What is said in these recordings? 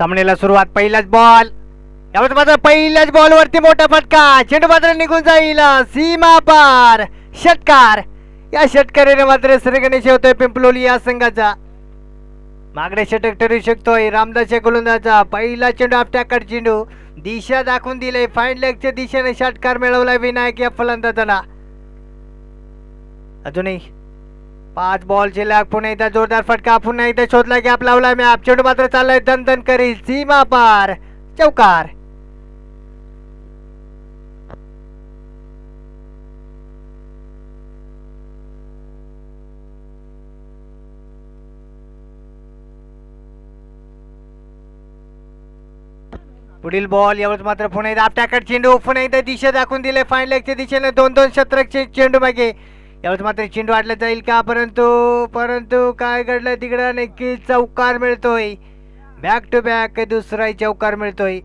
सामन्याला सुरुवात. पहिलाच बॉल. यावेळेस मात्र पहिल्याच बॉलवरती मोठा फटका. चेंडू मात्र निघून जाईल सीमा पार. षटकार. या षटकाराने मात्र श्रीगणेश होतोय पिंपलोली या संघाचा. मागणे षटक ठरू शकतोय रामदासच्या गोलंदाजा. पहिला चेंडू आपट्याकडे चेंडू दिशा दाखवून दिले. फाईन लेगच्या दिशेने षटकार मिळवलाय विनायक या फलंदाजाला. अजूनही 5 बॉल शिल्लक. पुन्हा एकदा जोरदार फटका. पुन्हा एकदा शोधला गॅप लावला मॅप. चेंडू मात्र चाललाय दणदण करील. सीमा पार. चौकार. पुढील बॉल. यावेळेस मात्र पुन्हा एकदा आपट्याकडे चेंडू. पुन्हा एकदा दिशा दाखवून दिले फाईन लेगच्या दिशेने. 2-2 शतरक्षे चेंडू मागे. यावेळेस मात्र चेंडू आडला जाईल का. परंतु काय घडलं तिकडं. नक्की चौकार मिळतोय. बॅक टू बॅक दुसराही चौकार मिळतोय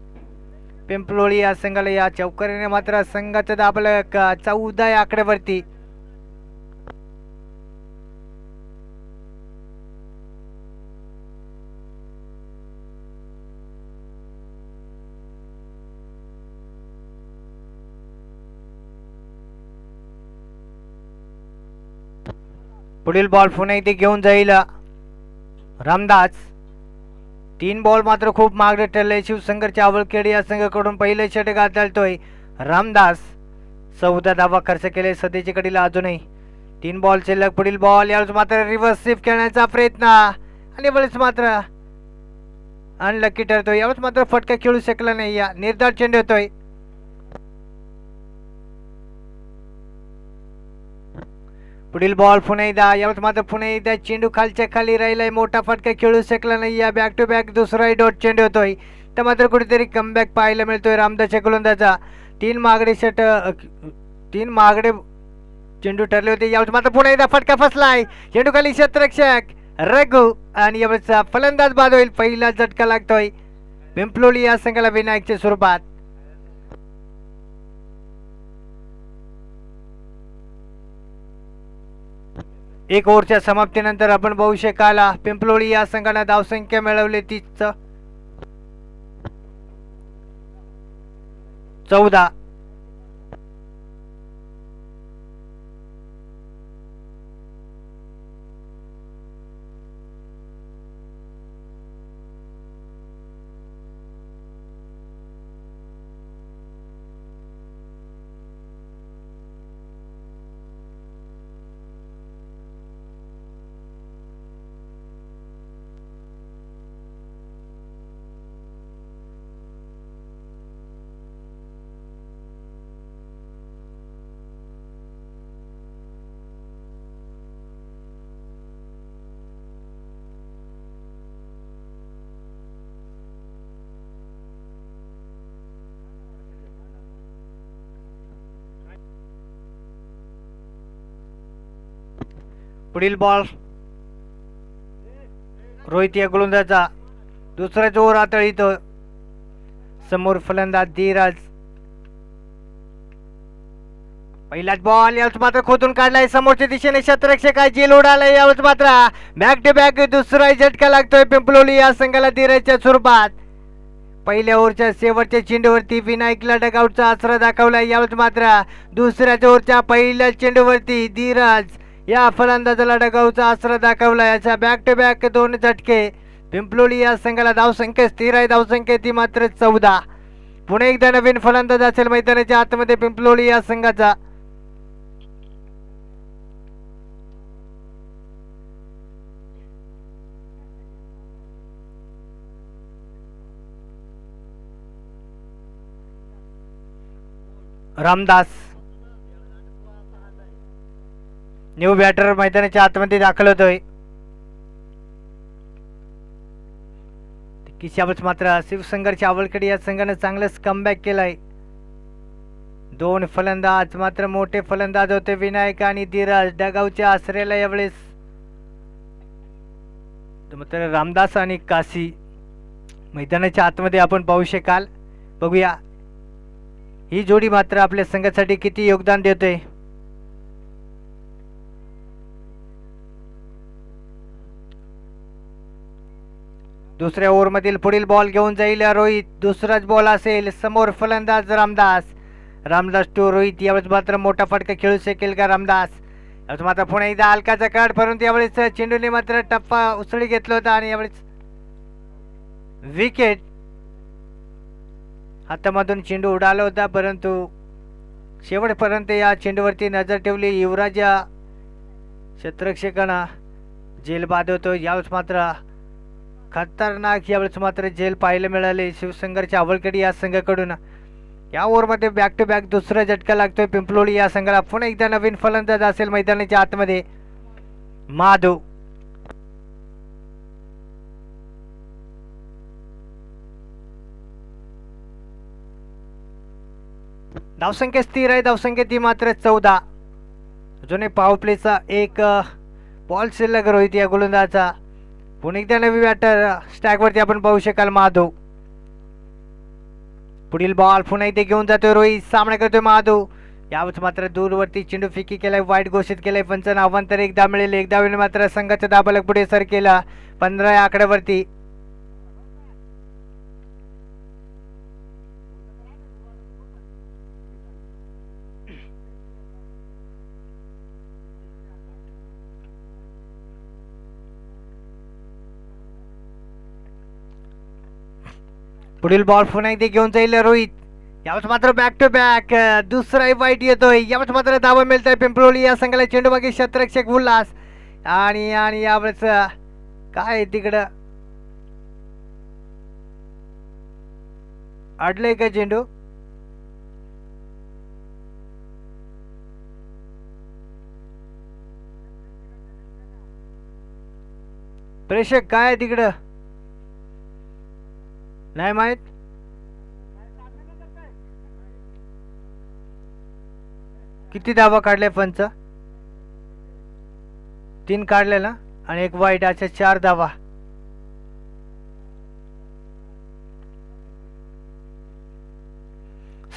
पिंपलोळी या संघाला. या चौकारीने मात्र संघाचं दाबलं 14 या आकड्यावरती. पुढील बॉल पुन्हा इथे घेऊन जाईल रामदास. 3 बॉल मात्र खूप मागे ठरले. शिवशंकरच्या आवळखेड या संघाकडून पहिले षटक आदळतोय रामदास. 14 धावा खर्च केले सध्याच्या कडीला. अजूनही 3 बॉल शिल्लक. पुढील बॉल. यावेळेस मात्र रिव्हर्स स्वीप खेळण्याचा प्रयत्न आणि यावेळेस मात्र अनलकी ठरतोय. यावेळेस मात्र फटका खेळू शकला नाही. या निर्धार चेंडू होतोय. पुढील बॉल पुन्हा एकदा. यावेळेस मात्र पुन्हा एकदा चेंडू खालच्या खाली राहिलाय. मोठा फटका खेळू शकला नाही. या बॅक टू बॅक दुसराही डॉट चेंडू होतोय. तर मात्र कुठेतरी कमबॅक पाहायला मिळतोय रामदासच्या गोलंदाजा. 3 मागडे चेंडू ठरले होते. यावेळेस मात्र पुन्हा एकदा फटका फसलाय. चेंडू खाली क्षेत्ररक्षक रघु आणि यावेळेस फलंदाज बाद होईल. पहिला झटका लागतोय पिंपलोली या संघाला विनायकच्या स्वरूपात. एक ओव्हरच्या समाप्तीनंतर आपण बघू शकाल पिंपलोळी या संघाने धावसंख्या मिळवली 14. पुढील बॉल. रोहित या गोलंदाजा. दुसरा ओव्हर आतळीत. समोर फलंदाज धीरज. पहिलाच बॉल. यावेळेस मात्र खोदून काढलाय. समोरच्या दिशेने क्षेत्ररक्षकाची लोड आलाय. यावेळेस मात्र बॅक टू बॅक दुसरा झटका लागतोय पिंपलोली या संघाला धीरजच्या स्वरूपात. पहिल्या ओव्हरच्या शेवटच्या चेंडूवरती विनायकला डगआउटचा आसरा दाखवलाय. यावेळेस मात्र दुसऱ्या ओव्हरच्या पहिल्या चेंडूवरती धीरज या फलंदाजाला डगआउटचा आसरा दाखवला. याचा बॅक टू बॅक 2 झटके. पिंपलोली या संघाला धावसंख्या स्थिर आहे. धावसंख्या ती मात्र 14. पुणे एकदा नवीन फलंदाज असेल मैदानाच्या आतमध्ये पिंपलोली या संघाचा. रामदास न्यू बॅटर मैदानाच्या आतमध्ये दाखल होतोय. किशावच मात्र शिवशंकरच्या आवळखेड या संघाने चांगलंच कमबॅक केलाय. 2 फलंदाज मात्र मोठे फलंदाज होते विनायक आणि धीरज. डगआउटच्या आसऱ्याला यावेळेस मात्र रामदास आणि काशी मैदानाच्या आतमध्ये आपण पाहू शकाल. बघूया ही जोडी मात्र आपल्या संघासाठी किती योगदान देते. दुसऱ्या ओव्हरमधील पुढील बॉल घेऊन जाईल रोहित. दुसराच बॉल असेल. समोर फलंदाज रामदास. रामदास टू रोहित. यावेळेस मात्र मोठा फटका खेळू शकेल का रामदास? यावेळेस मात्र पुन्हा एकदा हलकाचा काढ, परंतु यावेळेस चेंडूने मात्र टप्पा उसळी घेतला होता आणि यावेळेस विकेट. हातामधून चेंडू उडाला होता, परंतु शेवटपर्यंत या चेंडूवरती नजर ठेवली युवराज या क्षेत्ररक्षकांना झेल बांधवतो. यावेळेस मात्र खतरनाक यावेळेस मात्र झेल पाहायला मिळाले शिवसंघर्ष आवळखेडी या संघाकडून. या ओव्हरमध्ये बॅक टू बॅक दुसरा झटका लागतोय पिंपलोळी या संघाला. पुन्हा एकदा नवीन फलंदाज असेल मैदानाच्या आतमध्ये माधव. धावसंख्या स्थिर आहे. धावसंख्या ती मात्र 14. अजूनही पॉवर प्लेचा एक बॉल शिल्लक रोहित या गोलंदाजा. पुन्हा एकदा नवी बॅटर स्टॅगवरती आपण पाहू शकाल माधव. पुढील बॉल पुन्हा इथे घेऊन जातोय रोहित. सामना करतोय माधव. यावेळेस मात्र दूरवरती चेंडू फेकी केलाय. वाईट घोषित केलाय. पंचांना अवांतर एकदा मिळेल. एकदा वेळी मात्र संघाचा दाबालक पुढे सर केला 15 या आकड्यावरती. पुढील बॉल पुन्हा इथे घेऊन जाईल रोहित. यावेळेस मात्र बॅक टू बॅक दुसराही वाईट येतोय. यावेळेस मात्र धावा मिळतोय पिंपलोळी या संघाला. चेंडू मागे क्षेत्ररक्षक उल्हास आणि यावेळेस काय तिकडं अडलंय का चेंडू? प्रेक्षक काय तिकडं नाही माहित. किती धावा काढल्या पंच? 3 काढले ना आणि एक वाईट, अशा 4 धावा.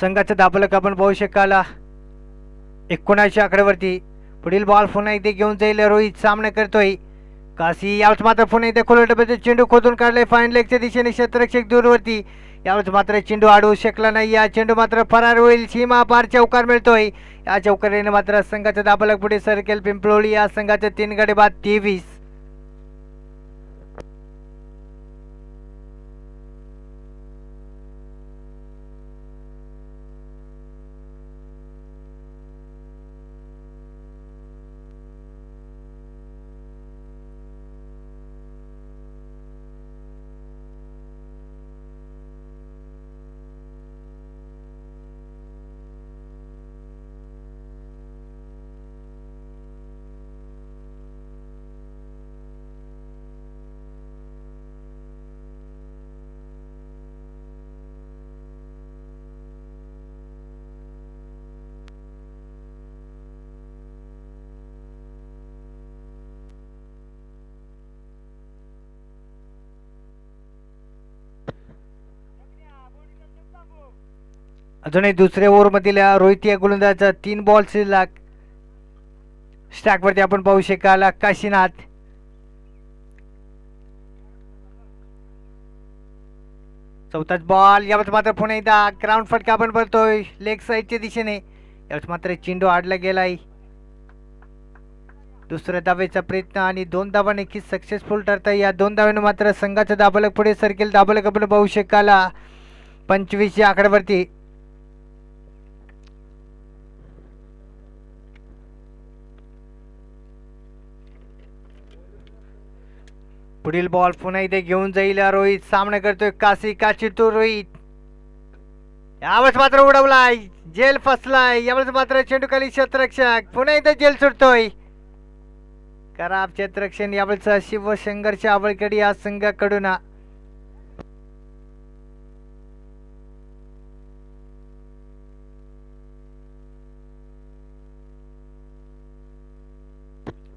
संघाचं दाबलक आपण पाहू शकाल 19 आकड्यावरती. पुढील बॉल पुन्हा इथे घेऊन जाईल रोहित. सामना करतोय काशी. यावेळेस मात्र पुन्हा इथे खोल डब्याचे चेंडू खोदून काढले फाईन लेगच्या दिशेने क्षेत्ररक्षक दूरवरती. यावेळेस मात्र चेंडू अडवू शकला नाही. या चेंडू मात्र फरार होईल. सीमा पार चौकार मिळतोय. या चौकारीने मात्र संघाचा दाबलक पुढे सरकेल पिंपलोळी या संघाचे 3 गडी बाद 23. अजूनही दुसऱ्या ओव्हरमधील रोहित या गोलंदाजाचा 3 बॉल शिल्लक. स्टॅकवरती आपण पाहू शकाल काशीनाथ. चौथाच बॉल. यावेळेस मात्र पुन्हा एकदा ग्राउंड फटका आपण बघतोय लेग साईडच्या दिशेने. यावेळेस मात्र चेंडू आडला गेलाय. दुसऱ्या धावेचा प्रयत्न आणि 2 धावा नक्कीच सक्सेसफुल ठरताय. या 2 धाव्याने मात्र संघाचा दाबलक पुढे सरकेल. दाबलक आपण पाहू शकाल 25 या आकड्यावरती. पुढील बॉल पुन्हा इथे घेऊन जाईल रोहित. सामना करतोय काशी. काशी तो रोहित. यावेळेस मात्र उडवलाय. जेल फसलाय. यावेळेस मात्र चेंडूखाली क्षेत्ररक्षक. पुन्हा इथे जेल सुटतोय. खराब क्षेत्ररक्षण यावेळेस शिवसंघर्ष आवळखेडी या संघाकडून.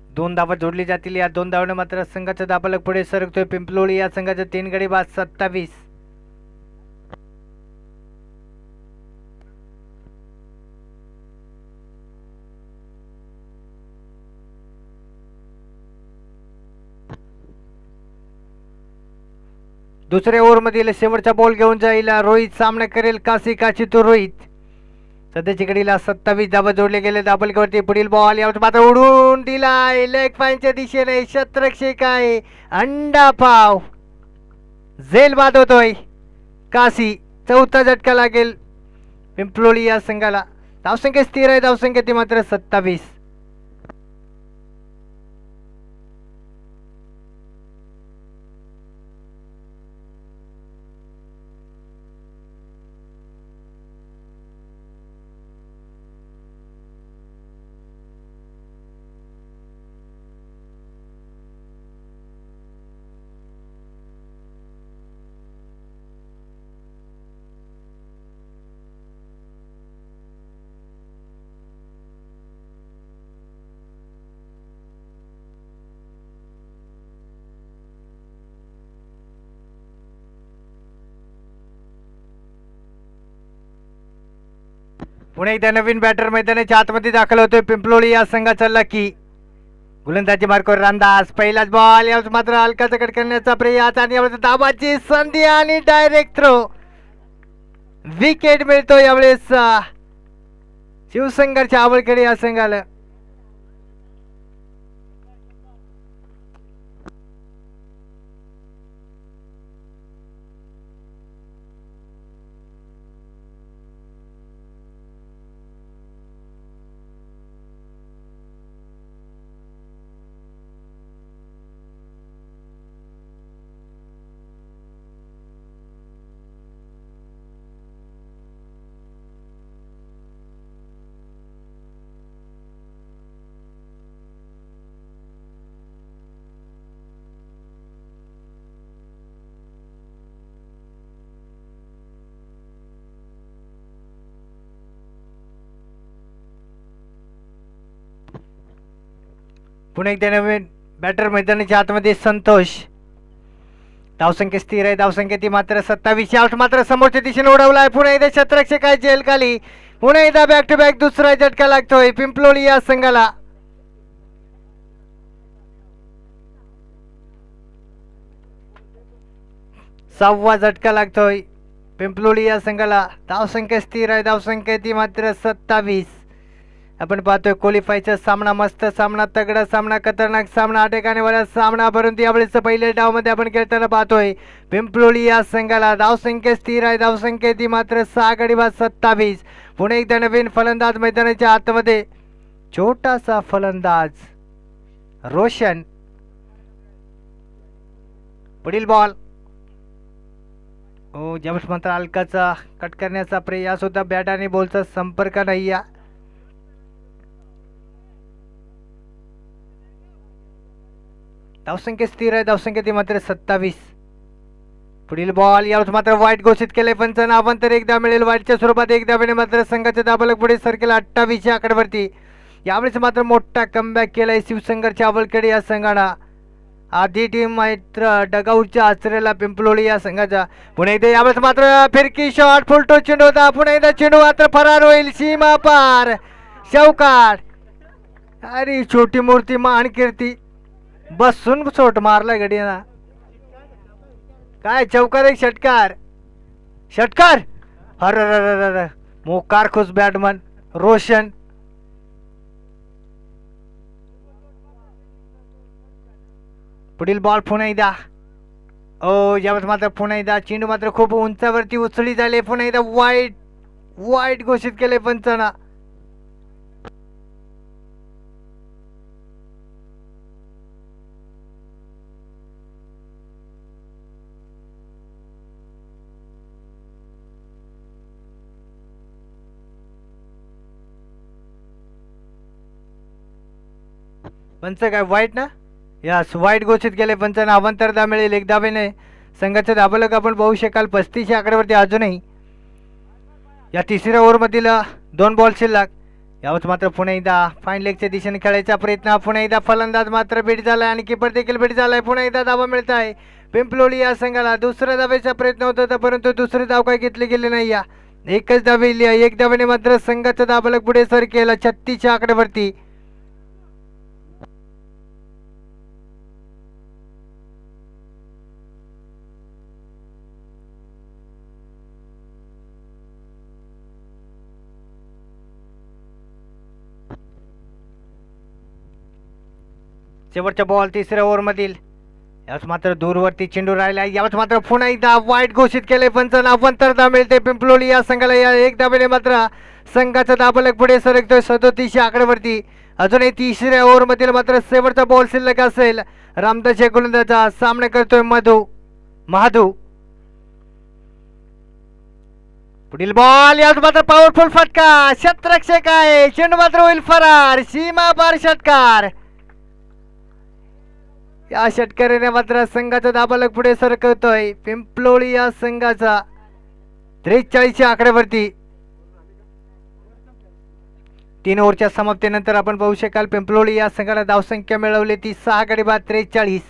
दोन धावा जोडली जातील. या 2 धावाने मात्र संघाचा दाबलक पुढे सरकतोय पिंपलोळी या संघाचे 3 गडी बाद 27. दुसऱ्या ओव्हरमधील शेवटचा बॉल घेऊन जाईल रोहित. सामना करेल काशी काशी तो रोहित. सध्याच्या घडीला 27 धावा जोडले गेले धाबलकावरती. पुढील बॉल यावर मात्र उडून दिलाय लेग पॉइंटच्या दिशेने. शतरक्षक आहे अंडा पाव. झेल बाद होतोय काशी. चौथा झटका लागेल पिंपलोली या संघाला. धावसंख्या स्थिर आहे. धावसंख्या ती मात्र 27. पुणे एकदा नवीन बॅटर मैदानाच्या आतमध्ये दाखल होतोय पिंपलोळी या संघाचा लकी. गोलंदाजी मार्कवर रामदास. पहिलाच बॉल यावर मात्र हलकाचा कट करण्याचा प्रयास आणि यावेळेस दाबाची संधी आणि डायरेक्ट थ्रो. विकेट मिळतो यावेळेस शिवसंघर्ष आवळकडे या संघाला. पुणे एकदा नवीन बॅटर मैदानाच्या आतमध्ये संतोष. धावसंख्या स्थिर आहे. धावसंख्या ती मात्र 27. आउट मात्र समोरच्या दिशेने उडवलाय. पुणे एकदा शतरक्षक आहे जेल खाली. पुणे एकदा बॅक टू बॅक दुसरा झटका लागतोय पिंपलोळी या संघाला. सहावा झटका लागतोय पिंपलोळी या संघाला. धावसंख्या स्थिर आहे. धावसंख्या ती मात्र 27. आपण पाहतोय क्वालिफायचा सामना. मस्त सामना, तगडा सामना, खतरनाक सामना, अटकानेवाला सामना. परंतु यावेळेस पहिल्या डावमध्ये आपण खेळताना पाहतोय पिंपलोळी या संघाला धावसंख्या स्थिर आहे. धावसंख्या ती मात्र 6 गडी बाद 27. पुणे एकदा नवीन फलंदाज मैदानाच्या आतमध्ये. छोटासा फलंदाज रोशन. पुढील बॉल ज्यावेळेस मात्र हलकाचा कट करण्याचा प्रयास होता. बॅट आणि बॉलचा संपर्क नाही. या धावसंख्या स्थिर आहे. धावसंख्या ती मात्र 27. पुढील बॉल यावेळेस मात्र वाईट घोषित केले पंचांना. अवांतर एकदा मिळेल वाईटच्या स्वरूपात. एक धावेने मात्र संघाच्या दाबालक पुढे सरकेल 28 या आकड्यावरती. यावेळेस मात्र मोठा कमबॅक केलाय शिवसंघर्ष आवळकडे या संघाला. आधी टीम मात्र डगआउटच्या आचरेला पिंपलोळी या संघाचा. पुणे एकदा यावेळेस मात्र फिरकी शॉट फुलटो चेंडू होता. पुणे एकदा चेंडू मात्र फरार होईल सीमा पार. चौकार. अरे छोटी मूर्ती मान कीर्ती बसून शॉट मारला गडीना. काय चौकार एक षटकार. षटकार. अरे मोकार खुश बॅटमन रोशन. पुढील बॉल पुन्हा एकदा. यावेळेस मात्र पुन्हा एकदा चेंडू मात्र खूप उंचावरती उचली झाले. पुन्हा एकदा वाईट वाईट घोषित केले पंचांना. पंच काय वाईट ना. यास वाईट घोषित केले पंचांना. अवांतर दा मिळेल एक धावेने. संघाचं दाबालक आपण पाहू शकाल 35 या आकड्यावरती अजूनही. या तिसऱ्या ओव्हरमधील 2 बॉल शिल्लक. यावेळेस मात्र पुन्हा एकदा फाईन लेगच्या दिशेने खेळायचा प्रयत्न. पुन्हा एकदा फलंदाज मात्र बीट झालाय आणि किपर देखील बीट झालाय. पुन्हा एकदा धावा मिळत आहे पिंपलोळी या संघाला. दुसऱ्या धावेचा प्रयत्न होत होता परंतु दुसरे धाव काय घेतले गेले नाही. या एकच धावे. एक धावेने मात्र संघाचं दाबालक पुढे सर केला 36 या आकड्यावरती. शेवटचा बॉल तिसऱ्या ओव्हरमधील. यावेळेस मात्र दूरवरती चेंडू राहिला. यावेळेस मात्र पुन्हा एकदा वाईट घोषित केले पंचांना. अवंतर मिळते पिंपलोली या संघाला. या एक धावेने मात्र संघाचा दाबलक पुढे सरकतोय 37 आकड्यावरती. अजूनही तिसऱ्या ओव्हरमधील मात्र शेवटचा बॉल शिल्लक असेल. रामदास या गोलंदाजाचा सामना करतोय महादू. पुढील बॉल. यात मात्र पॉवरफुल फटका. क्षेत्ररक्षक आहे. चेंडू मात्र होईल फरार. सीमा पार षटकार. या षटकाराने मात्र संघाचा दाबालक पुढे सरकवतोय पिंपलोळी या संघाचा 43 आकड्यावरती. 3 ओव्हरच्या समाप्तीनंतर आपण पाहू शकाल पिंपलोळी या संघाला धावसंख्या मिळवली ती 6 गडी बाद 43.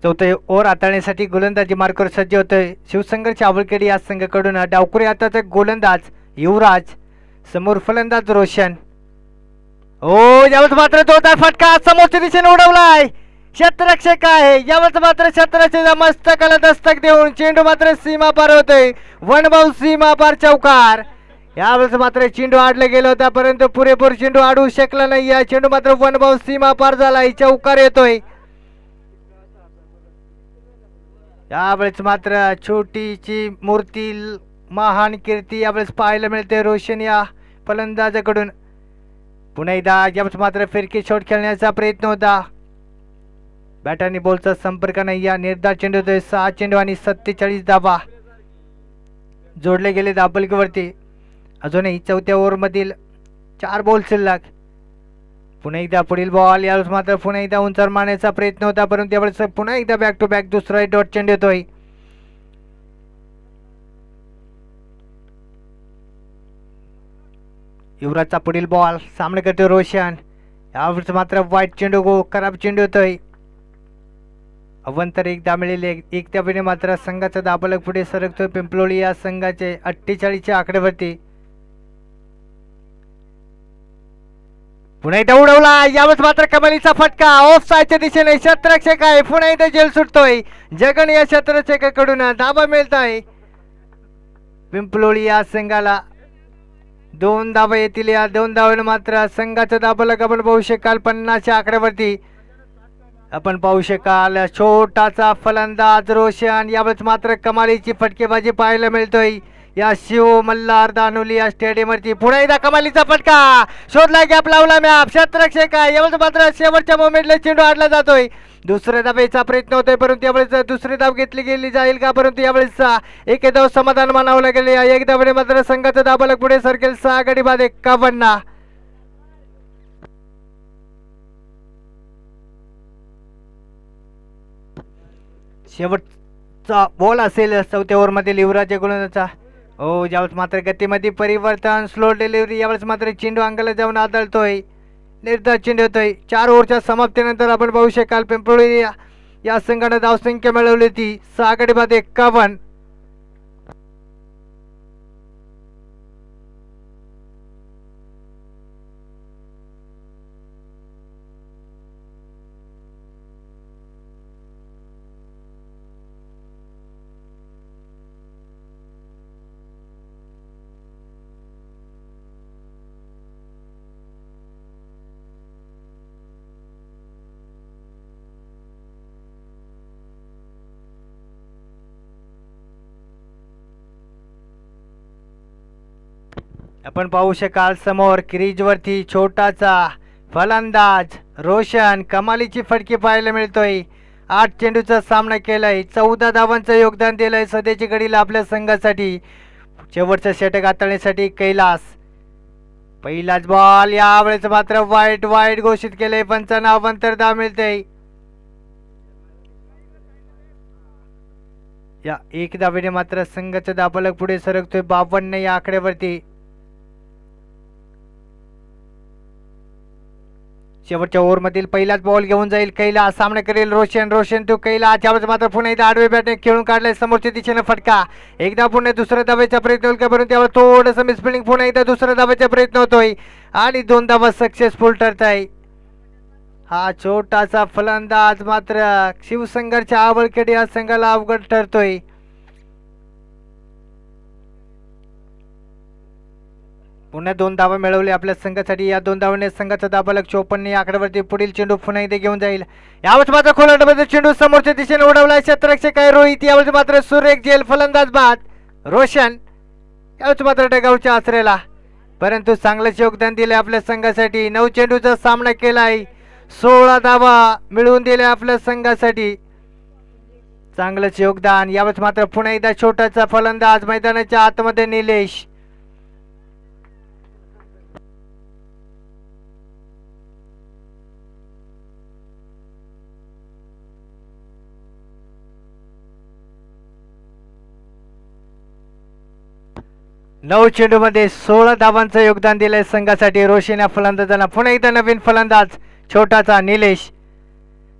चौथे ओव्हर हाताळण्यासाठी गोलंदाजी मार्कवर सज्ज होतोय शिवसंघर्ष आवळखेडी या संघाकडून. डावखुरी हाताचा गोलंदाज युवराज, समोर फलंदाज रोशन. यावेळेस मात्र जोरदार फटका समोरच्या दिशेने उडवलाय. क्षेत्ररक्षक आहे. यावेळेस मात्र क्षेत्ररक्षकाच्या मस्तकाला दस्तक देऊन चेंडू मात्र सीमा पार होतोय. वनभाऊ सीमा पार चौकार. यावेळेस मात्र चेंडू आडला गेला होता परंतु पुरेपूर चेंडू आडू शकला नाही. या चेंडू मात्र वनभाऊ सीमा पार झालाय. चौकार येतोय. यावेळेस मात्र छोटीची मूर्ती महान कीर्ती यावेळेस पाहायला मिळते रोशन या फलंदाजाकडून. पुन्हा एकदा यावेळेस मात्र फिरकी शॉट खेळण्याचा प्रयत्न होता. बॅट आणि बॉलचा संपर्क नाही. या निर्धार चेंडू होतोय. 6 चेंडू आणि 47 धावा जोडले गेले दाबलकीवरती. अजूनही चौथ्या ओव्हरमधील 4 बॉल शिल्लक. पुन्हा एकदा पुढील बॉल. यावेळेस मात्र पुन्हा एकदा उंचावर मारण्याचा प्रयत्न होता परंतु त्यावेळेस पुन्हा एकदा बॅक टू बॅक दुसरा डॉट चेंडू येतोय. युवराजचा पुढील बॉल सामना करतोय रोशन. यावेळेस मात्र वाईट चेंडू खराब चेंडू येतोय. अवंतर एकदा मिळेल एक धावेने मात्र संघाचा दाबलक पुढे सरकतोय पिंपलोळी या संघाचे 48 आकड्यावरती. पुन्हा एकदा उडवला. यावेळेस मात्र कमालीचा फटका ऑफ साईडच्या दिशेने. क्षेत्ररक्षक आहे. पुन्हा एकदा जेल सुटतोय. जगन या क्षेत्ररक्षकाकडून धाबा मिळतोय पिंपलोळी या संघाला. 2 धावा येतील. या 2 धावाने मात्र संघाचा दाबलक आपण पाहू शकाल 50 आकड्यावरती. आपण पाहू शकाल छोटाचा फलंदाज रोशन. यावेळेस मात्र कमालीची फटकेबाजी पाहायला मिळतोय या शिव मल्हार दानोली या स्टेडियमवरती. पुन्हा एकदा कमालीचा फटका. शोधला गॅप लावला मॅप. क्षेत्ररक्षक आहे. यावेळेस मात्र शेवटच्या मोमेंटला चेंडू आडला जातोय. दुसऱ्या धावेचा प्रयत्न होतोय परंतु यावेळेस दुसरी धाव घेतली गेली जाईल का परंतु यावेळेस एक धाव समाधान मानावं लागेल. या एक धावेने मात्र संघाचा दाबलक पुढे सरकेल 6 गडी बाद 51. शेवटचा बॉल असेल चौथ्या ओव्हरमधील युवराज गोलंदाजाचा. यावेळेस मात्र गतीमध्ये परिवर्तन. Slow delivery. यावेळेस मात्र चेंडू अंगाला जाऊन आदळतोय. निर्धार चेंडू होतोय. 4 ओव्हरच्या समाप्तीनंतर आपण पाहू शकाल पिंपलोळी या संघाने धावसंख्या मिळवली ती 6 गडी बाद 51. आपण पाहू शकाल समोर क्रीजवरती छोटाचा फलंदाज रोशन. कमालीची फटकी पाहायला मिळतोय. 8 चेंडूचा सामना केलाय. 14 धावांचं योगदान दिलंय सध्याची घडीला आपल्या संघासाठी. शेवटचं षटक हाताळण्यासाठी कैलास. पहिलाच बॉल. यावेळेस मात्र वाईट घोषित केलंय पंचांना. अवंतर धाव मिळते. या एक धावेने मात्र संघाचा दाबालक पुढे सरकतोय 52 या आकड्यावरती. शेवटच्या ओव्हरमधील पहिलाच बॉल घेऊन जाईल कैलास, सामना करेल रोशन. रोशन तो कैलास, यावेळेस मात्र पुन्हा एकदा आडवे बॅटने खेळून काढलाय समोरच्या दिशेने फटका. एकदा पुन्हा दुसऱ्या धावेचा प्रयत्न होईल का परंतु त्यावर थोडंसं मिसफिल्डिंग, पुन्हा एकदा दुसऱ्या धावेचा प्रयत्न होतोय आणि 2 धावा सक्सेसफुल ठरत आहे. हा छोटासा फलंदाज मात्र शिवसंघर्षच्या आवळखेड या संघाला अवघड ठरतोय. पुन्हा 2 धावा मिळवले आपल्या संघासाठी. या 2 धावांनी संघाचा दाबालक 54 या आकड्यावरती. पुढील चेंडू पुन्हा एकदा घेऊन जाईल. यावेळेस मात्र खोलाटमध्ये चेंडू समोरच्या दिशेने उडवला क्षेत्ररक्षक आहे रोहित. यावेळेस मात्र सुरेख झेल फलंदाज बाद रोशन. यावेळेस मात्र डगावच्या आसरेला, परंतु चांगलंच योगदान दिले आपल्या संघासाठी. 9 चेंडूचा सामना केलाय, 16 धावा मिळवून दिल्या आपल्या संघासाठी. चांगलंच योगदान. यावेळेस मात्र पुन्हा एकदा छोटाचा फलंदाज मैदानाच्या आतमध्ये निलेश. नऊ चेंडूमध्ये 16 धावांचं योगदान दिलंय संघासाठी रोशन या फलंदाजांना. पुन्हा एकदा नवीन फलंदाज छोटाचा निलेश.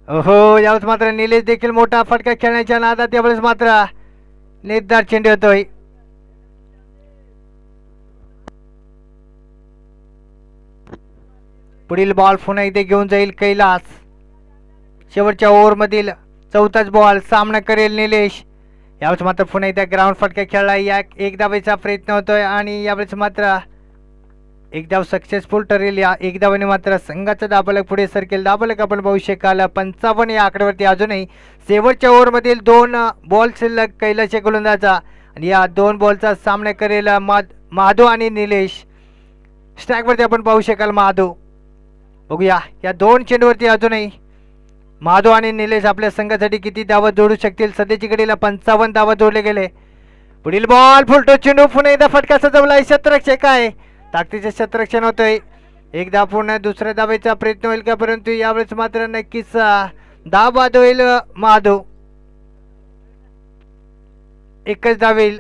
ओहो, यावेळेस मात्र निलेश देखील मोठा फटका खेळण्याच्या नादात यावेळेस मात्र निर्धार चेंडू येतोय. पुढील बॉल पुन्हा एकदा घेऊन जाईल कैलास. शेवटच्या ओव्हरमधील 4थाच बॉल, सामना करेल निलेश. यावेळेस मात्र पुन्हा एकदा ग्राउंड फटका खेळला. या एक धावेचा प्रयत्न होतोय आणि यावेळेस मात्र एक धाव सक्सेसफुल ठरेल. या एक धावाने मात्र संघाचा दाबालक पुढे सरकेल. दाबालक आपण पाहू शकाल 55 या आकड्यावरती. अजूनही शेवटच्या ओव्हरमधील 2 बॉल शिल्लक कैलासच्या गोलंदाजा आणि या 2 बॉलचा सामना करेल महादू आणि निलेश. स्ट्राईकवरती आपण पाहू शकाल महादू. बघूया या 2 चेंडूवरती अजूनही महादू आणि निलेश आपल्या संघासाठी किती धावा जोडू शकतील. सध्याची घडीला 55 धावा जोडले गेले. पुढील बॉल फुलटो चेंडू, पुन्हा एकदा फटका सजवलाय क्षेत्ररक्षक आहे, ताकदीचे क्षेत्ररक्षण होतंय. एकदा पुन्हा दुसऱ्या धावेचा प्रयत्न होईल का परंतु यावेळेस मात्र नक्कीच धाव बाद होईल महादू. एकच धाव येईल.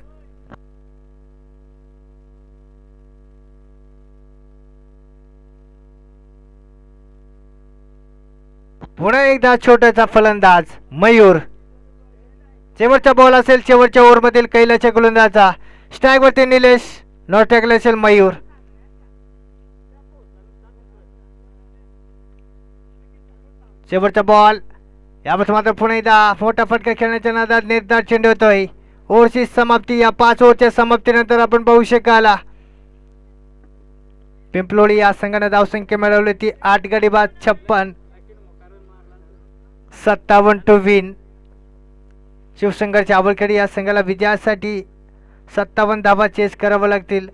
पुन्हा एकदा छोटाचा फलंदाज मयूर. शेवटचा बॉल असेल शेवटच्या ओव्हरमधील कैलासच्या गोलंदाजा. स्ट्राईकवरती निलेश, नॉट टॅकल असेल मयूर. शेवटचा बॉल. यावेळेस मात्र पुन्हा एकदा मोठा फटका खेळण्याच्या नादात निर्धार चेंडू होतोय. ओव्हरची समाप्ती. या 5 ओव्हरच्या समाप्तीनंतर आपण पाहू शकाल पिंपलोळी या संघाने धावसंख्या मिळवली ती 8 गडी बाद 56, 57 टू विन. शिवसंघर्षच्या आवळखेड या संघाला विजयासाठी 57 धावा चेस कराव्या लागतील.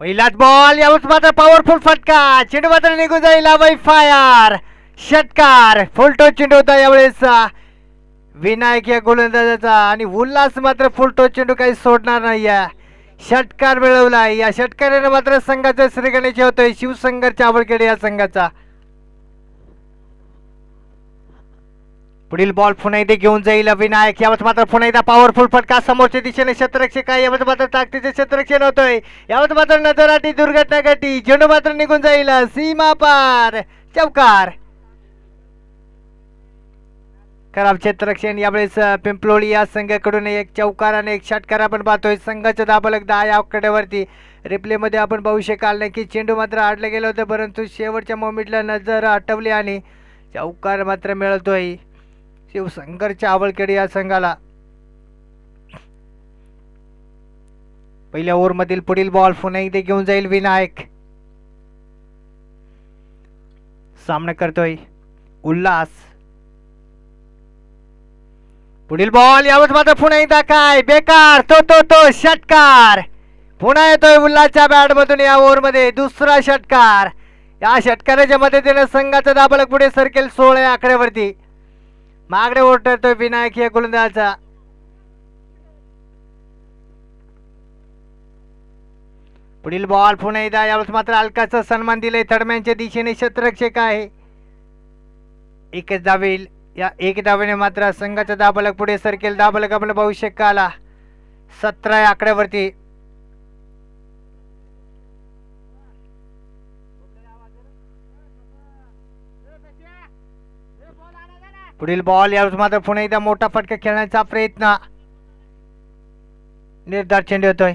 पहिलाच बॉल यावेळेस मात्र पॉवरफुल फटका, चेंडू मात्र निघून जाईल बाई फायर, षटकार. फुलटो चेंडू होता यावेळेस विनायक या गोलंदाजाचा आणि उल्हास मात्र फुलटो चेंडू काही सोडणार नाही. षटकार मिळवला. या षटकाराने मात्र संघाचा श्रीगणेश होतोय शिवसंगरच्या आवडकडे या संघाचा. पुढील बॉल पुन्हा एकदा घेऊन जाईल विनायक. यावेळेस मात्र पुन्हा एकदा पॉवरफुल फटका समोरच्या दिशेने क्षेत्ररक्षक आहे. यावेळेस मात्र ताकदीचे क्षेत्ररक्षण होतोय. यावेळेस मात्र नजराटी दुर्घटना घटी, चेंडू मात्र निघून जाईल सीमा पार, चौकार. खराब क्षेत्ररक्षण यावेळेस पिंपलोळी या संघाकडून एक चौकार आणि एक षटकार आपण पाहतोय. संघाचा दाबलक 10 या आकड्यावरती. रिप्ले मध्ये आपण पाहू शकाल नाही की चेंडू मात्र आडले गेलं होतं, परंतु शेवटच्या मोमेंटला नजर हटवली आणि चौकार मात्र मिळतोय शिवसंगरच्या आवळखेड या संघाला. पहिल्या ओव्हरमधील पुढील बॉल पुन्हा एकदा घेऊन जाईल विनायक. सामना करतोय उल्हास. पुढील बॉल यावेळेस मात्र पुन्हा एकदा काय बेकार, तो षटकार. पुन्हा येतोय उल्हासच्या बॅट मधून या ओव्हरमध्ये दुसरा षटकार. या षटकाराच्या मदतीने संघाचा दाबलक पुढे सरकेल 16 या आकड्यावरती. मागडे ओढतोय विनायक या गोलंदाजाचा. पुढील बॉल पुन्हा एकदा यावेळेस मात्र अलकाचा सन्मान दिलाय. थडम्यांच्या दिशेने क्षेत्ररक्षक आहे. एकच धावेल. या एक धावेने मात्र संघाचा दाबलक पुढे सरकेल. दाबलक आपण पाहू शकाल 17 या आकड्यावरती. पुढील बॉल यावेळेस मात्र पुन्हा एकदा मोठा फटका खेळण्याचा प्रयत्न. निर्धार चेंडू होतोय.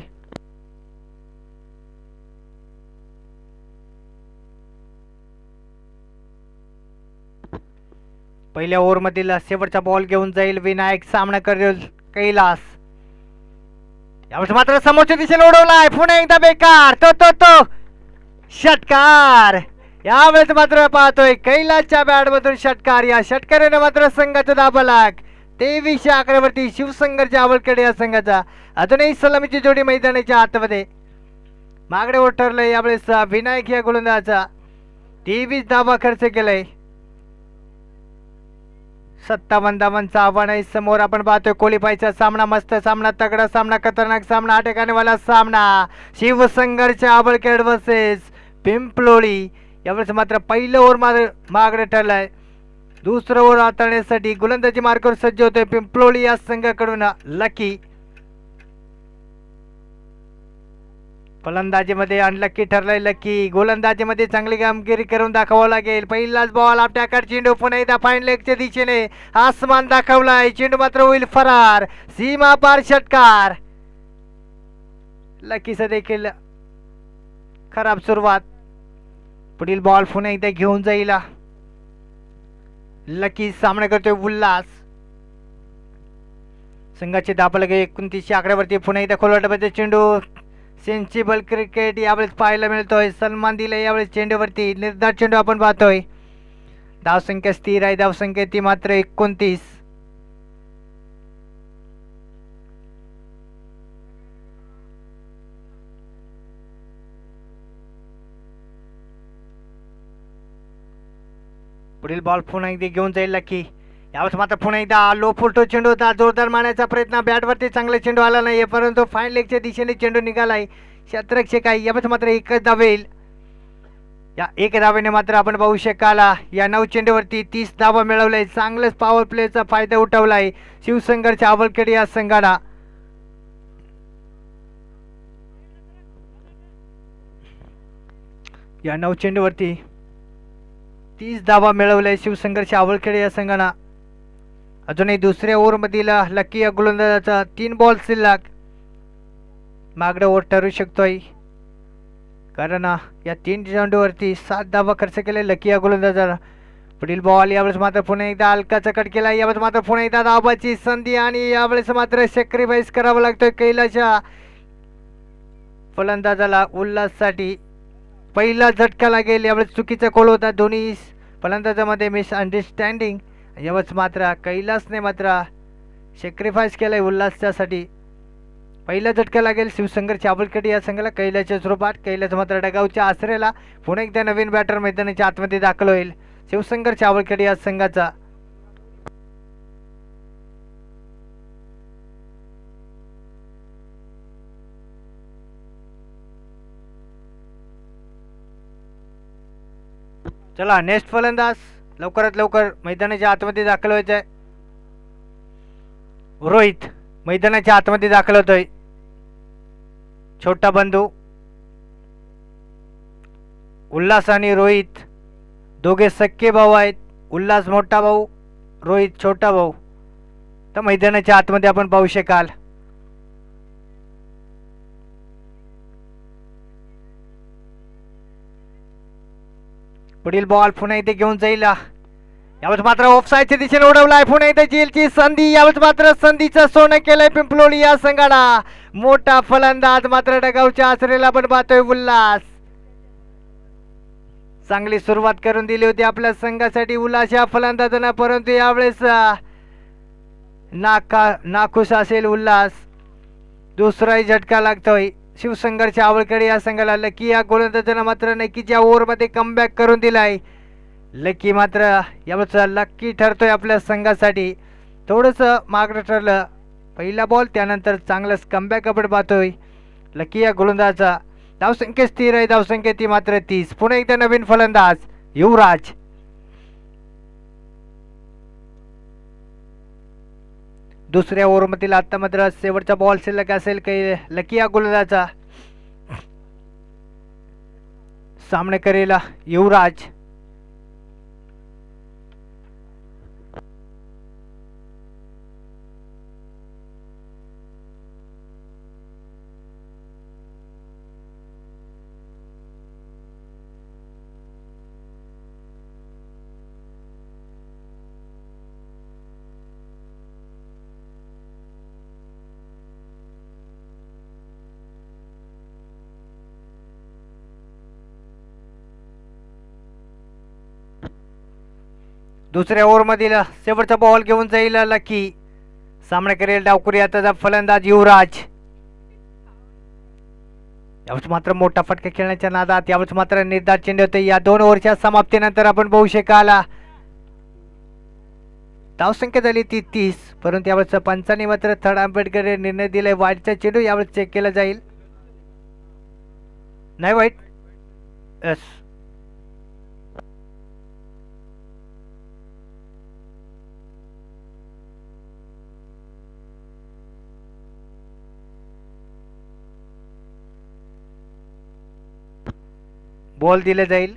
पहिल्या ओव्हरमधील शेवटचा बॉल घेऊन जाईल विनायक. सामना करेल कैलास. यावेळेस मात्र समोरच्या दिशेने उडवलाय. पुन्हा एकदा बेकार, तो षटकार. यावेळेस मात्र पाहतोय कैलासच्या बॅट मधून षटकार. या षटकाराने मात्र संघाचा दाबलक 23 या आकड्यावरती शिवसंगरच्या आवळखेड या संघाचा. अजूनही सलामीची जोडी मैदानाच्या आतमध्ये. मागडे वर ठरलंय यावेळेस विनायक या गोलंदाजाचा. 23 धावा खर्च केलाय. 57 धावांचं आव्हान आहे समोर. आपण पाहतोय कोलीपाईचा सामना, मस्त सामना, तगडा सामना, खतरनाक सामना, आटेकानेवाला सामना. शिवसंगरच्या आवळखेड वर्सेस पिंपलोळी. यावेळेस मात्र पहिलं ओव्हर मागडे ठरलाय. दुसरं ओव्हर हाताळण्यासाठी गोलंदाजी मार्गावर सज्ज होतोय पिंपलोळी या संघाकडून लकी. फलंदाजीमध्ये अनलकी ठरलाय लकी. गोलंदाजीमध्ये चांगली कामगिरी करून दाखवावं लागेल. पहिलाच बॉल आपल्याकडे चेंडू पुन्हा एकदा फाईन लेगच्या दिशेने आसमान दाखवलाय. चेंडू मात्र होईल फरार. सीमा पार षटकार. लकीचं देखील खराब सुरुवात. पुढील बॉल पुन्हा एकदा घेऊन जाईल लकी. सामना करतोय उल्हास. संघाचे दाबलक 29 आकड्यावरती. पुन्हा एकदा खोलवाटामध्ये चेंडू. सेन्सिबल क्रिकेट यावेळेस पाहायला मिळतोय. सन्मान दिलाय यावेळेस चेंडूवरती. निर्धार चेंडू आपण पाहतोय. धावसंख्या स्थिर आहे. धावसंख्या ती मात्र 29. पुढील बॉल पुन्हा एकदा घेऊन जाईल लकी. यावेळेस मात्र पुन्हा एकदा लो फुलटो चेंडू होता. जोरदार मारण्याचा प्रयत्न. बॅटवरती चांगला चेंडू आला नाही, परंतु फाईन लेगच्या दिशेने चेंडू निघालाय. क्षेत्ररक्षक आहे. यावेळेस मात्र एकच धावेल. या एक धावेने मात्र आपण पाहू शकाल या 9 चेंडूवरती 30 धावा मिळवलाय. चांगलंच पॉवर प्लेचा फायदा उठवलाय शिवसंगरच्या आवळखेड या संघाला. या 9 चेंडूवरती 30 धावा मिळवलाय शिवसंगरच्या आवळखेड या संघाला. अजूनही दुसऱ्या ओव्हरमधील लकी या गोलंदाजाचा 3 बॉल शिल्लक. मागडं ओव्हर ठरू शकतोय, कारण या 3 चेंडूवरती 7 धावा खर्च केले लकी या गोलंदाजाला. पुढील बॉल यावेळेस मात्र पुन्हा एकदा अलकाचा कट केला. यावेळेस मात्र पुन्हा एकदा धावाची संधी आणि यावेळेस मात्र सॅक्रिफाईस करावा लागतोय कैलासच्या फलंदाजाला. उल्हाससाठी पहिला झटका लागेल. यावेळेस चुकीचा कॉल होता. दोन्ही फलंदाजामध्ये मिसअंडरस्टँडिंग. यावेळेस मात्र कैलासने मात्र सॅक्रिफाईस केलाय उल्हासच्यासाठी. पहिला झटका लागेल शिवसंघर्ष चावलखेडी या संघाला कैलाच्या स्वरूपात. कैलाच मात्र डगावच्या आसरेला पुन्हा एकदा नवीन बॅटर मैदानाच्या आतमध्ये दाखल होईल शिवसंघर्ष चावलखेडी या संघाचा. चला नेक्स्ट फलंदाज लवकरात लवकर मैदानाच्या आतमध्ये दाखल व्हायचं आहे. रोहित मैदानाच्या आतमध्ये दाखल होतोय. छोटा बंधू उल्हास आणि रोहित दोघे सख्खे भाऊ आहेत. उल्हास मोठा भाऊ, रोहित छोटा भाऊ. तर मैदानाच्या आतमध्ये आपण पाहू शकाल. पुढील बॉल पुन्हा इथे घेऊन जाईल. यावेळेस मात्र ऑफसाईडच्या दिशेने उडवलाय. पुन्हा इथे जेलची संधी. यावेळेस मात्र संधीचं सोनं केलंय पिंपलोळी या संघाला. मोठा फलंदाज मात्र डगावच्या आसरेला पण पाहतोय उल्हास. चांगली सुरुवात करून दिली होती आपल्या संघासाठी उल्हास या फलंदाजानं, परंतु यावेळेस नाखुश असेल उल्हास. दुसराही झटका लागतोय शिवसंघर्ष चावलखेडी या संघाला. लकी या गोलंदाजानं मात्र नक्कीच्या ओव्हरमध्ये कमबॅक करून दिलाय. लकी मात्र यावेळेस लकी ठरतोय आपल्या संघासाठी. थोडंसं मागं ठरलं पहिला बॉल, त्यानंतर चांगलंच कमबॅक आपण पाहतोय लकी या गोलंदाजाचा. धावसंख्या स्थिर आहे, धावसंख्या ती मात्र 30. पुन्हा एकदा नवीन फलंदाज युवराज. दुसऱ्या ओव्हरमधील आता मात्र शेवटचा बॉल शिल्लक असेल काही लकी या गोलंदाजाचा. सामना करेल युवराज. दुसऱ्या ओव्हरमधील शेवटचा बॉल घेऊन जाईल लकी. सामना करेल डावखुरी आताचा फलंदाज युवराज. यावेळेस मात्र मोठा फटका खेळण्याच्या नादात यावेळेस मात्र निर्धार चेंडू होते. या 2 ओव्हरच्या समाप्तीनंतर आपण पाहू शकाल धावसंख्या झाली ती 30, परंतु यावेळेस पंचांनी मात्र थर्ड अंबेडकर निर्णय दिलाय वाईटचा चेंडू यावेळेस चेक केला जाईल. नाही वाईट, यस. बॉल दिले जाईल.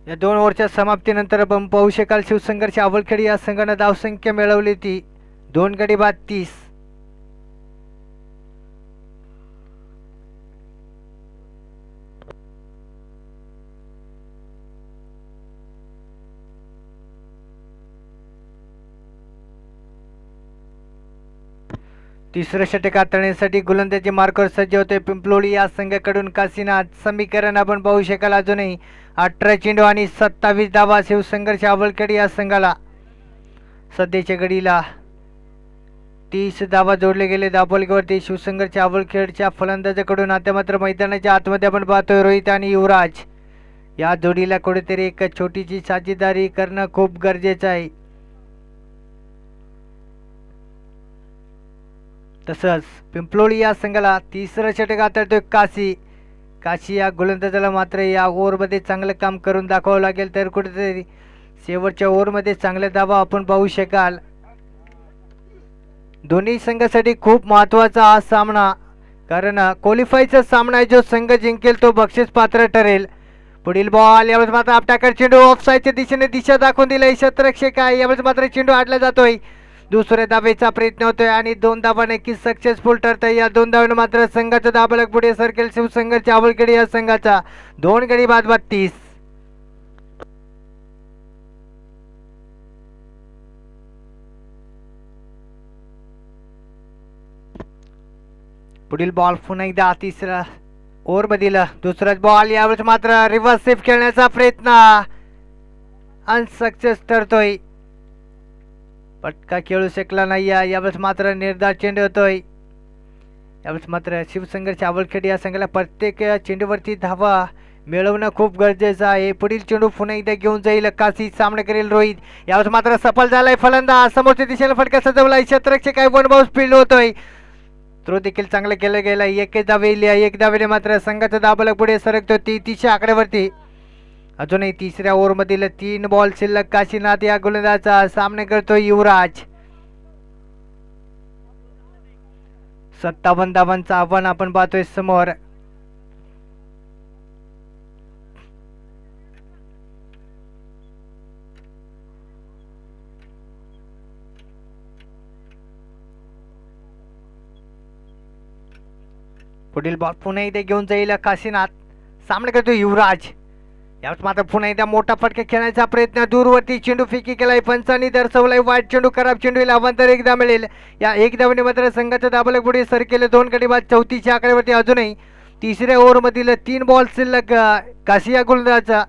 या 2 ओव्हरच्या समाप्तीनंतर आपण पाहू शकाल शिवसंघर्ष चावलखेडी या संघाने धावसंख्या मिळवली ती 2 गडी बाद 30. तिसरं षटक हाताळण्यासाठी गोलंदाजी मार्कवर सज्ज होते पिंपलोळी या संघाकडून काशीनाथ. समीकरण आपण पाहू शकाल अजूनही 18 चेंडू आणि 27 धावा शिवसंघर्ष चावलखेडी या संघाला. सध्याच्या घडीला 30 धावा जोडले गेले धावफलकावरती शिवसंघर्ष चावलखेडच्या फलंदाजाकडून. आता मात्र मैदानाच्या आतमध्ये आपण पाहतोय रोहित आणि युवराज या जोडीला कुठेतरी एक छोटीशी साजेदारी करणं खूप गरजेचं आहे. तसंच पिंपलोळी या संघाला तिसरं षटक हाताळतोय काशी या गोलंदाजाला मात्र या ओव्हरमध्ये चांगलं काम करून दाखवावं लागेल, तर कुठेतरी शेवटच्या ओव्हरमध्ये चांगले धावा आपण पाहू शकाल. दोन्ही संघासाठी खूप महत्त्वाचा हा सामना, कारण क्वालिफायचा सामना आहे. जो संघ जिंकेल तो बक्षीस पात्र ठरेल. पुढील बॉल यावेळेस मात्र आपटाकर चेंडू ऑफसाईडच्या दिशेने दिशा दाखवून दिलाय क्षेत्ररक्षक आहे. यावेळेस मात्र चेंडू आडला जातोय. दुसऱ्या धावेचा प्रयत्न होतोय आणि 2 धावा नक्कीच सक्सेसफुल ठरतोय. या 2 धावांनी मात्र संघाचा धाबलक पुढे सरकेल शिवसंघर्ष चावलखेडी या संघाचा 2 गडी बाद 32. पुढील बॉल पुन्हा एकदा तिसरा ओव्हरमधील दुसराच बॉल. यावेळेस मात्र रिव्हर्स स्वीप खेळण्याचा प्रयत्न अनसक्सेस ठरतोय. फटका खेळू शकला नाही. यावेळेस मात्र निर्धार चेंडू होतोय. यावेळेस मात्र शिवसंघर्ष आवळखेड या संघाला प्रत्येक चेंडूवरती धावा मिळवणं खूप गरजेचं आहे. पुढील चेंडू पुन्हा एकदा घेऊन जाईल काशी, सामना करेल रोहित. यावेळेस मात्र सफल झालाय फलंदाज. समोरच्या दिशेला फटका सजवलाय. क्षेत्ररक्षक काय वन बाउन्स फील्ड होतोय. थ्रो देखील चांगलं केलं गेलं. एकच धाव येईल. एक धावेने मात्र संघाचा धावफलक पुढे सरकतो 33 आकड्यावरती. अजूनही तिसऱ्या ओव्हरमधील 3 बॉल शिल्लक. काशीनाथ या गोलंदाजाचा सामना करतोय युवराज. 57 धावांचं आव्हान आपण पाहतोय समोर. पुढील बॉल पुन्हा एकदा घेऊन जाईल काशीनाथ. सामना करतोय युवराज. यावेळेस मात्र पुन्हा एकदा मोठा फटका खेळण्याचा प्रयत्न. दूरवरती चेंडू फेकी केलाय. पंचांनी दर्शवलाय वाईट चेंडू. खराब चेंडू अवांतर एकदा मिळेल. या एक धावेने मात्र संघाचा धावफलक पुढे सर केले. 2 गडी बाद 34 आकड्यावरती. अजूनही तिसऱ्या ओव्हरमधील 3 बॉल शिल्लक. काशिया गोलंदाजाचा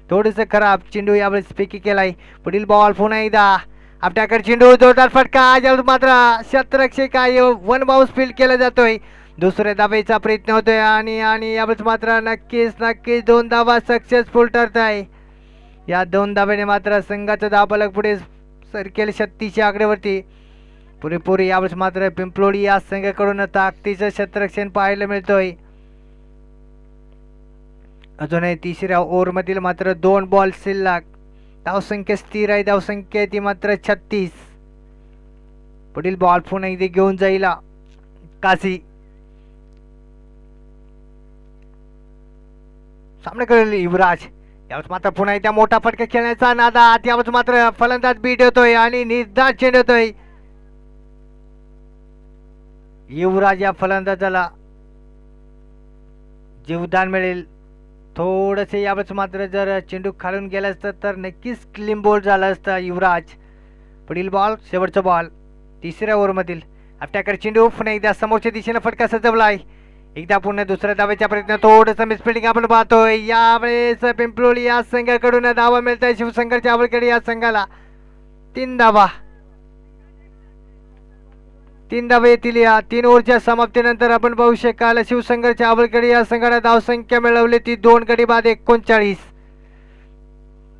थोडंसं खराब चेंडू यावेळेस फेकी केलाय. पुढील बॉल पुन्हा एकदा आपल्याकडे चेंडू. जोरदार फटका. यावेळेस मात्र क्षेत्ररक्षक काय वन बाउन्स फील्ड केला जातोय. दुसऱ्या धावेचा प्रयत्न होतोय आणि यावेळेस मात्र नक्कीच 2 धावा सक्सेसफुल ठरत आहे. या 2 धावेने मात्र संघाचा धावफलक पुढे सरकेल 36 आकड्यावरती. पुरेपूर यावेळेस मात्र पिंपलोडी या संघाकडून ताकदीचं क्षेत्ररक्षण पाहायला मिळतोय. अजूनही तिसऱ्या ओव्हरमधील मात्र 2 बॉल शिल्लक. धावसंख्या स्थिर आहे. धावसंख्या ती मात्र 36. पुढील बॉल पुन्हा एकदा घेऊन जाईल काशी. सामना करेल युवराज. यावेळेस मात्र पुन्हा एकदा मोठा फटका खेळण्याचा नादात. यावेळेस मात्र फलंदाज बीट होतोय आणि निर्धार चेंडू होतोय. युवराज या फलंदाजाला जीवदान मिळेल. थोडंसे यावेळेस मात्र जर चेंडू खालून गेला असतं तर नक्कीच क्लीन बॉल झाला असता युवराज. पुढील बॉल शेवटचा बॉल तिसऱ्या ओव्हरमधील. आपल्याकडे चेंडू पुन्हा एकदा समोरच्या दिशेने फटका सजवलाय. एकदा पुन्हा दुसऱ्या धावेचा प्रयत्न. थोडंसं मिसफिल्डिंग आपण पाहतोय. यावेळेस पिंपलोळी या संघाकडून धावा मिळत आहे शिवसंघर्ष आवळखेड या संघाला. 3 धावा. 3 धावा येतील या 3 ओव्हरच्या समाप्तीनंतर. आपण पाहू शकाल शिवसंघर्ष आवळखेड या संघाला धावसंख्या मिळवली ती 2 गडी बाद 39.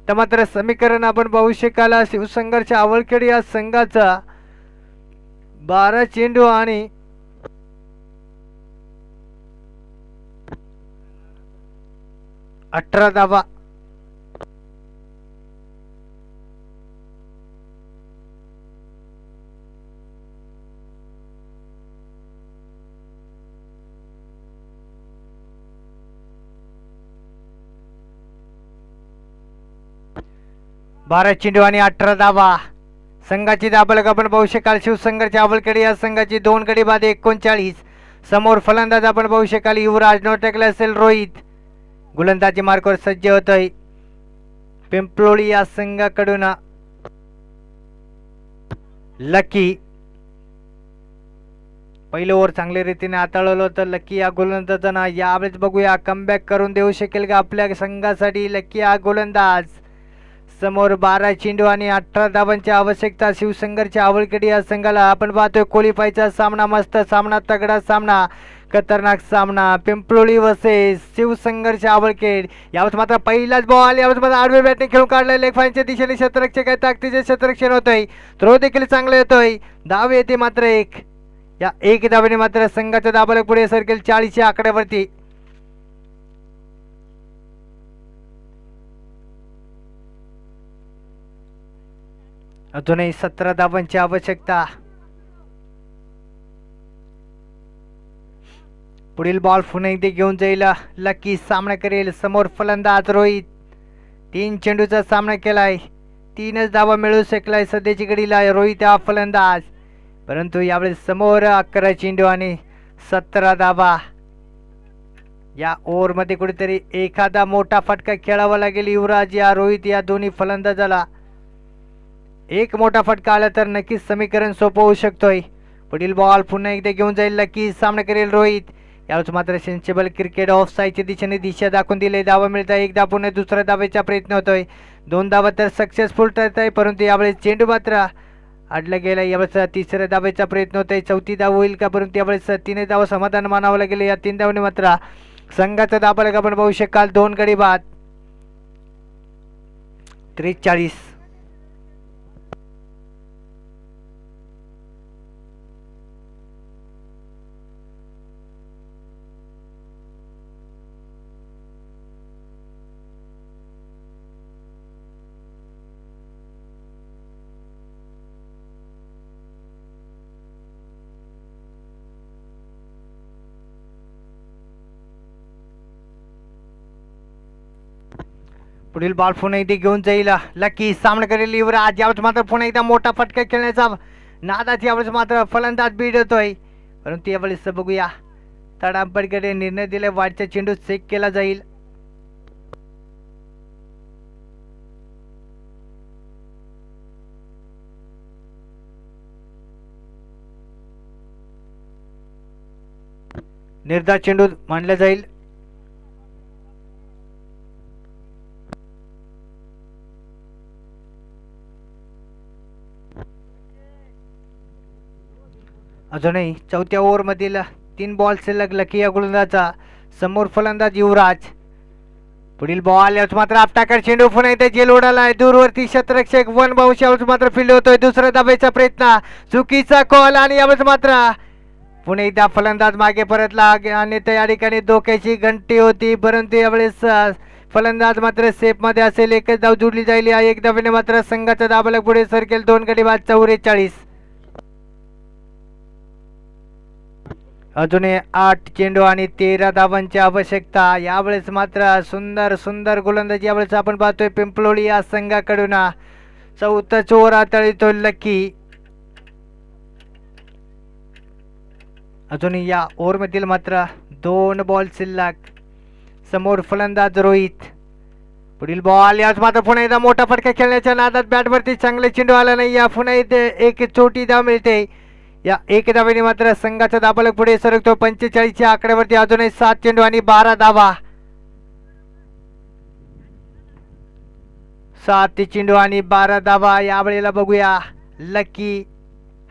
तर मात्र समीकरण आपण पाहू शकाल शिवसंघर्ष आवळखेड या संघाचा 12 चेंडू आणि 18 धावा. बारा चेंडू आणि 18 धावा. संघाची धावफलक आपण पाहू शकाल शिवसंघर्ष आवळखेड या संघाची 2 गडी बाद 39. समोर फलंदाज आपण पाहू शकाल युवराज. नो टॅकल असेल रोहित. गोलंदाजी मार्कवर सज्ज होतोय पिंपलोळी या संघाकडून लकी. पहिलं ओव्हर चांगल्या रीतीने हाताळलं होतं लकी या गोलंदाजांना. यावेळेस बघूया कमबॅक करून देऊ शकेल का आपल्या संघासाठी लकी हा गोलंदाज. समोर 12 चेंडू आणि 18 धावांची आवश्यकता शिवसंघर्ष आवळखेड या संघाला. आपण पाहतोय क्वालिफायचा सामना. मस्त सामना. तगडा सामना. खतरनाक सामना. पिंपलोळी वर्सेस शिवसंघर्ष आवळखेड. यावेळेस मात्र पहिलाच बॉल. यावेळेस मात्र आडवे बॅटिंग खेळून काढलाय. लेग फाईनच्या दिशेने क्षेत्ररक्षक आहे. ताकदीचे क्षेत्ररक्षण होतंय. थ्रो देखील चांगलं येतोय. धाव येते मात्र 1. या 1 धावेने मात्र संघाचा धावफलक पुढे सरकेल 40 आकड्यावरती. अजूनही 17 धावांची आवश्यकता. पुढील बॉल पुन्हा एकदा घेऊन जाईल लकी. सामना करेल समोर फलंदाज रोहित. 3 चेंडूचा सामना केलाय. 3च धावा मिळवू शकलाय सध्याची घडीला रोहित हा फलंदाज. परंतु यावेळेस समोर 11 चेंडू आणि 17 धावा. या ओव्हरमध्ये कुठेतरी एखादा मोठा फटका खेळावा लागेल युवराज या रोहित या दोन्ही फलंदाजाला. एक मोठा फटका आला तर नक्कीच समीकरण सोपं होऊ शकतोय. पुढील बॉल पुन्हा एकदा घेऊन जाईल लकी. सामना करेल रोहित. यावेळेस मात्र सेन्सेबल क्रिकेट ऑफ साईडच्या दिशेने दिशा दाखवून दिले. धावा मिळत आहे. एकदा पुन्हा दुसऱ्या धावेचा प्रयत्न होतोय. 2 धावा तर सक्सेसफुल ठरत आहे. परंतु यावेळेस चेंडू मात्र अडला गेला. यावेळेस तिसऱ्या धावेचा प्रयत्न होतोय. चौथी धाव होईल का? परंतु यावेळेस 3 धाव समाधान मानावं लागेल. या 3 धावने मात्र संघाचा दाबालक आपण पाहू शकाल. 2 गडी बाद 43. पुढील बॉल पुन्हा एकदा घेऊन जाईल लकी. सामना करेल युवराज. यावेळेस मात्र पुन्हा एकदा मोठा फटका खेळण्याचा नादात यावेळेस मात्र फलंदाज बीड होतोय. परंतु यावेळेस बघूया तडांपडकडे निर्णय दिला. वाटचा चेंडू चेक केला जाईल. निर्धार चेंडू मानला जाईल. अजूनही चौथ्या ओव्हरमधील 3 बॉल शिल्लक. लकी या गोलंदाजा समोर फलंदाज युवराज. पुढील बॉल यावेळेस मात्र आपटाकर चेंडू पुन्हा एकदा जेल उडालाय. दूरवरती क्षेत्ररक्षक वन बाउंस यावेळेस मात्र फील्ड होतोय. दुसऱ्या धावेचा प्रयत्न चुकीचा कॉल आणि यावेळेस मात्र पुन्हा एकदा फलंदाज मागे परतला आणि त्या ठिकाणी धोक्याची घंटी होती. परंतु यावेळेस फलंदाज मात्र सेफ मध्ये असेल. एकच धाव जोडली जाईल. या एक धावेने मात्र संघाचा दाबालक पुढे सरकेल. 2 गडी बाद 44. अजूनही 8 चेंडू आणि 13 धावांची आवश्यकता. यावेळेस मात्र सुंदर सुंदर गोलंदाजी यावेळेस आपण पाहतोय पिंपलोळी या संघाकडून. चौथा चोर हाताळतो लकी. अजूनही या ओव्हरमधील मात्र 2 बॉल शिल्लक. समोर फलंदाज रोहित. पुढील बॉल याच मात्र पुन्हा एकदा मोठा फटका खेळण्याच्या नादात बॅटवरती चांगले चेंडू आला नाही. या पुन्हा इथे एक छोटी धाव मिळते. या एक धावेने मात्र संघाचा दाबालक पुढे सरकतो. 45च्या आकड्यावरती. अजूनही 7 चेंडू आणि 12 धावा. 7 चेंडू आणि 12 धावा. यावेळेला बघूया लकी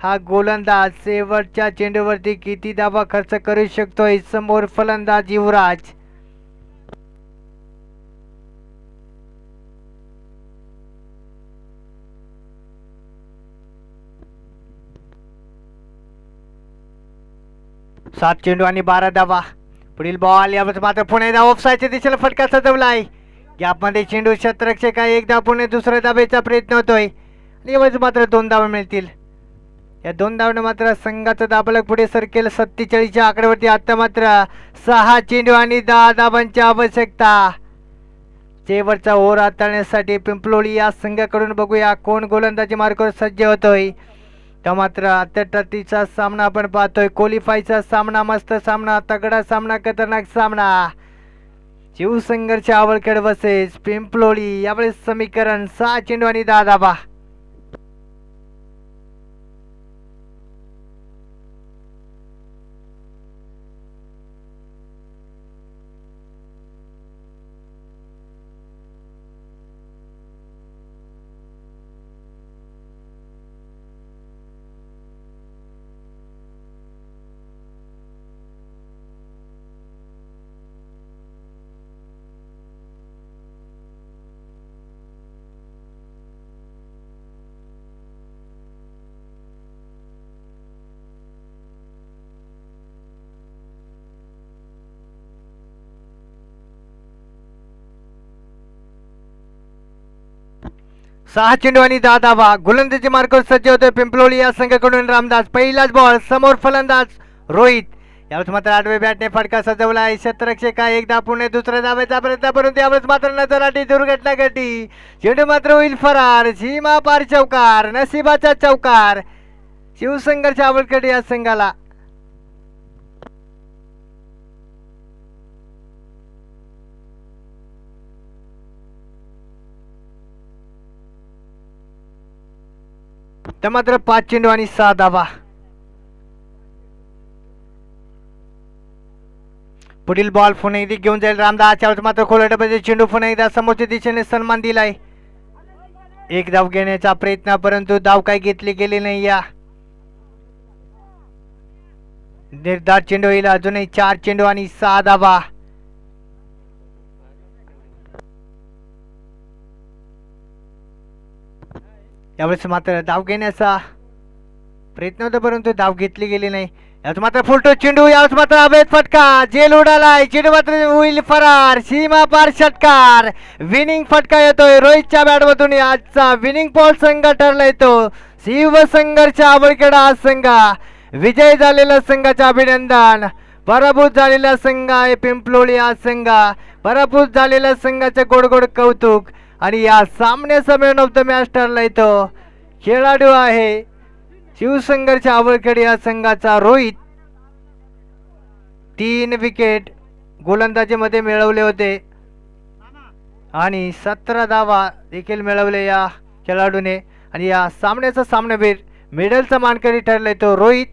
हा गोलंदाज शेवटच्या चेंडूवरती किती धावा खर्च करू शकतोय. समोर फलंदाज युवराज. सात चेंडू आणि 12 धावा. पुढील बॉल यावेळेस मात्र पुणे धाव ऑफसाईडच्या दिशेला फटका सजवलाय. यामध्ये चेंडू क्षेत्ररक्षक आहे. एकदा पुणे दुसऱ्या धावेचा प्रयत्न होतोय आणि यावेळेस मात्र 2 धावा मिळतील. या 2 धावने मात्र संघाचा दाबालक पुढे सरकेल. 47च्या आकड्यावरती. आता मात्र 6 चेंडू आणि 10 धावांची आवश्यकता. शेवटचा ओव्हर हाताळण्यासाठी पिंपलोळी या संघाकडून बघूया कोण गोलंदाजी मार्गावर सज्ज होतोय. तर मात्र अत्यटीचा सामना आपण पाहतोय. क्वालिफायचा सामना, मस्त सामना, तगडा सामना, खतरनाक सामना. शिवसंघर्ष आवळखेड वर्सेस पिंपलोळी. यावेळेस समीकरण 6 चेंडू आणि 10 धावा. सहा चेंडू आणि 10 धावा. गोलंदाजी मार्गावर सज्ज होतोय पिंपलोळी या संघाकडून रामदास. पहिलाच बॉल. समोर फलंदाज रोहित. यावेळेस मात्र आडवे बॅटने फटका सजवला आहे. क्षेत्ररक्षक एकदा पुणे दुसऱ्या धावेचा प्रयत्न. परंतु यावेळेस मात्र नजराटी दुर्घटना घडली. चेंडू मात्र होईल फरार. सीमा पार चौकार. नशिबाचा चौकार शिवसंघर्ष आवळखेड या संघाला. तर मात्र 5 चेंडू आणि 6 धावा. पुढील बॉल पुन्हा एकदा घेऊन जाईल रामदास. यावेळेस मात्र खोलटमध्ये चेंडू पुन्हा एकदा समोरच्या दिशेने सन्मान दिलाय. एक धाव घेण्याचा प्रयत्न, परंतु धाव काही घेतली गेली नाही. या निर्धार चेंडू येईल. अजूनही 4 चेंडू आणि 6 धावा. यावेळेस मात्र धाव घेण्याचा प्रयत्न होता, परंतु धाव घेतली गेली नाही. यावेळेस मात्र फुलटो चेंडू. यावेळेस मात्र अवैध फटका. झेल उडालाय. चेंडू मात्र होईल फरार. सीमा पार षटकार. विनिंग फटका येतोय रोहितच्या बॅटमधून. आजचा विनिंग पॉल संघ ठरला येतो. शिवसंघर्ष आवळखेडा हा संघ. विजय झालेल्या संघाचे अभिनंदन. पराभूत झालेला संघ आहे पिंपलोळी हा संघ. पराभूत झालेल्या संघाचे गोड कौतुक. आणि या सामन्याचा मॅन ऑफ द मॅच ठरला येतो. खेळाडू आहे शिवसंघर्ष आवळखेड या संघाचा रोहित. 3 विकेट गोलंदाजीमध्ये मिळवले होते आणि 17 धावा देखील मिळवले या खेळाडूने. आणि या सामन्याचा सामनावीर मेडलचा मानकरी ठरला तो रोहित.